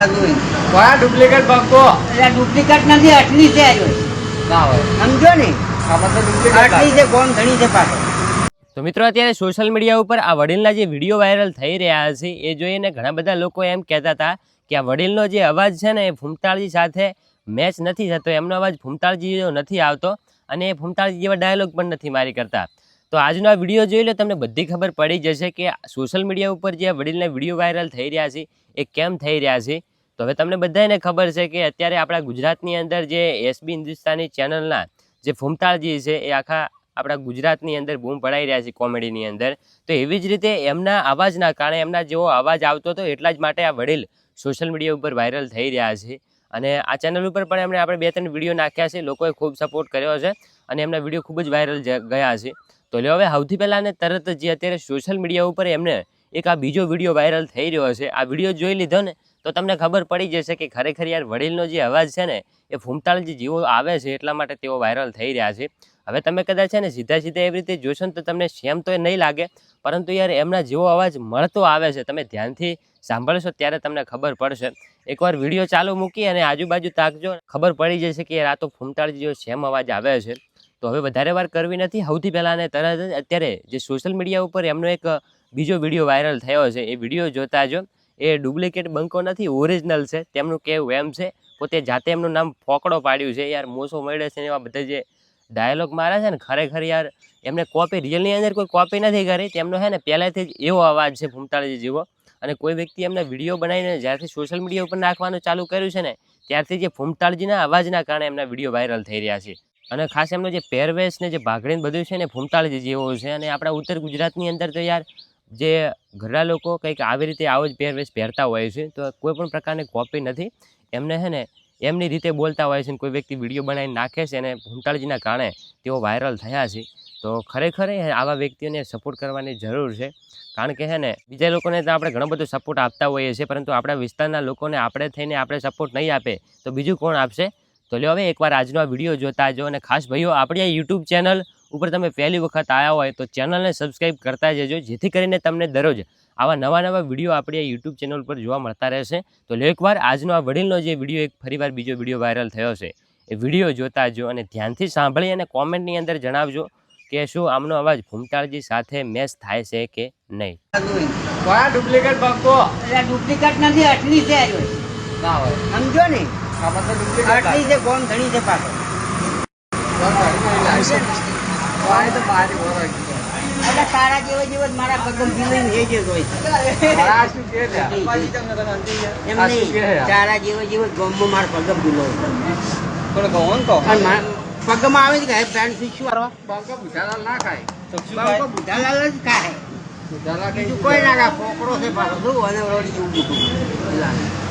Duplicate બંકો duplicate નથી, અટલી છે ના હોય. સમજો ને, આમાં તો ડુપ્લિકેટ અટલી છે, ગોમ ઘણી છે પાછો. તો મિત્રો અત્યારે સોશિયલ મીડિયા ઉપર આ વડીલના જે વિડીયો વાયરલ થઈ રહ્યા છે એ જોઈને ઘણા બધા લોકો એમ કહેતા હતા કે આ વડીલનો જે અવાજ છે ને એ ફૂમતાળજી સાથે મેચ નથી થતો, એમનો અવાજ ફૂમતાળજી જેવો નથી આવતો અને એ ફૂમતાળજી જેવા ડાયલોગ પણ નથી મારી કરતા. તો આજનો આ વિડીયો જોઈ લો, તમને બધી ખબર પડી જશે કે સોશિયલ મીડિયા ઉપર જે વડીલના વિડીયો વાયરલ થઈ રહ્યા છે એ કેમ થઈ રહ્યા છે. તો હવે તમને બધાને ખબર છે કે અત્યારે આપણા ગુજરાતની અંદર જે એસબી હિન્દુસ્તાની ચેનલના જે ફૂમતાળજી છે એ આખા આપણા ગુજરાતની અંદર બૂમ પડાઈ રહ્યા છે કોમેડીની અંદર. તો એવી જ રીતે એમના અવાજના કારણે, એમના જેવો અવાજ આવતો હતો એટલા જ માટે આ વડીલ સોશિયલ મીડિયા ઉપર વાયરલ થઈ રહ્યા છે. અને આ ચેનલ ઉપર પણ એમણે આપણે 2-3 વિડીયો નાખ્યા છે, લોકોએ ખૂબ સપોર્ટ કર્યો છે અને એમના વિડીયો ખૂબ જ વાયરલ ગયા છે. તો લ્યો હવે સૌથી પહેલાં ને તરત જ અત્યારે સોશિયલ મીડિયા ઉપર એમને એક આ બીજો વિડીયો વાયરલ થઈ રહ્યો છે. આ વિડીયો જોઈ લીધો ને તો તમને ખબર પડી જશે કે ખરેખર યાર વડીલનો જે અવાજ છે ને એ ફૂમતાળજી જેવો આવે છે એટલા માટે તેઓ વાયરલ થઈ રહ્યા છે. હવે તમે કદાચ છે ને સીધા એવી રીતે જોશો ને તો તમને સેમ તો નહીં લાગે, પરંતુ યાર એમના જેવો અવાજ મળતો આવે છે. તમે ધ્યાનથી સાંભળશો ત્યારે તમને ખબર પડશે. એકવાર વિડીયો ચાલુ મૂકી અને આજુબાજુ તાકજો, ખબર પડી જશે કે યાર આ તો ફૂમતાળજી જેવો સેમ અવાજ આવે છે. તો હવે વધારે વાર કરવી નથી, સૌથી પહેલાં અને તરત જ અત્યારે જે સોશિયલ મીડિયા ઉપર એમનો એક બીજો વિડીયો વાયરલ થયો છે એ વિડીયો જોતા જો. એ ડુપ્લિકેટ બંકો નથી, ઓરિજિનલ છે. તેમનું કહેવું એમ છે, પોતે જાતે એમનું નામ ફોકડો પાડ્યું છે. યાર મોસો મળે છે એવા બધા જે ડાયલોગ મારે છે ને, ખરેખર યાર એમને કોપી રિયલની અંદર કોઈ કોપી નથી કરી. તેમનો છે ને પહેલાંથી જ એવો અવાજ છે ફૂમતાળજી જેવો. અને કોઈ વ્યક્તિ એમને વિડીયો બનાવીને જ્યારથી સોશિયલ મીડિયા ઉપર નાખવાનું ચાલુ કર્યું છે ને ત્યારથી જે ફૂમતાળજીના અવાજના કારણે એમના વિડીયો વાયરલ થઈ રહ્યા છે. અને ખાસ એમનો જે પહેરવેશ ને જે ભાગડીને બધું છે ને ફૂમતાળજી જેવો છે. અને આપણા ઉત્તર ગુજરાતની અંદર તો યાર જે ઘરના લોકો કંઈક આવી રીતે આવો જ પહેરવેશ પહેરતા હોય છે. તો કોઈ પણ પ્રકારની કોપી નથી, એમને છે ને એમની રીતે બોલતા હોય છે. કોઈ વ્યક્તિ વિડીયો બનાવીને નાખે છે અને ફૂમતાળજીના કારણે તેઓ વાયરલ થયા છે. તો ખરેખર આવા વ્યક્તિઓને સપોર્ટ કરવાની જરૂર છે, કારણ કે છે ને બીજા લોકોને તો આપણે ઘણો બધો સપોર્ટ આપતા હોઈએ છીએ, પરંતુ આપણા વિસ્તારના લોકોને આપણે થઈને આપણે સપોર્ટ નહીં આપે તો બીજું કોણ આપશે. તો લ્યો હવે એકવાર આજનો આ વિડીયો જોતા જો. અને ખાસ ભાઈઓ, આપણી આ યુટ્યુબ ચેનલ ઉપર તમે પહેલી વખત આવ્યા હોય તો ચેનલને સબસ્ક્રાઈબ કરતા જજો, જેથી કરીને તમને દરરોજ આવા નવા વિડીયો આપણી આ યુટ્યુબ ચેનલ પર જોવા મળતા રહેશે. તો લ્યો એકવાર આજનો આ વડીલનો જે વિડીયો એક ફરીવાર બીજો વિડીયો વાયરલ થયો છે એ વિડીયો જોતા જો અને ધ્યાનથી સાંભળી અને કોમેન્ટની અંદર જણાવજો કે શું આમનો અવાજ ફૂમતાળજી સાથે મેચ થાય છે કે નહીં. ડુપ્લિકેટ બંકો ડુપ્લિકેટ નથી, અટલી છે ના હોય. સમજો ને, આમાં તો ડુપ્લિકેટ અટલી છે, ગોમ ઘણી છે પાછો. તો બહાર ઓળખ એટલે તારા જેવો જ મારા પગમ પીવું એ જ હોય આ શું કે છે? એમ નહીં, તારા જેવો ગોમમાં મારા પગમ પીલો થોડો ગોન કહો. પગમાં આવે છે કે પેન્ટ શું કરવા બંકો બુધાલાલ ના ખાય. બાળકો બુધાલાલ જ ખાય, બુધાલાલ બીજું કોઈ ના ખાય. પોકડો છે પાછો શું અને રોડી જેવું બધું.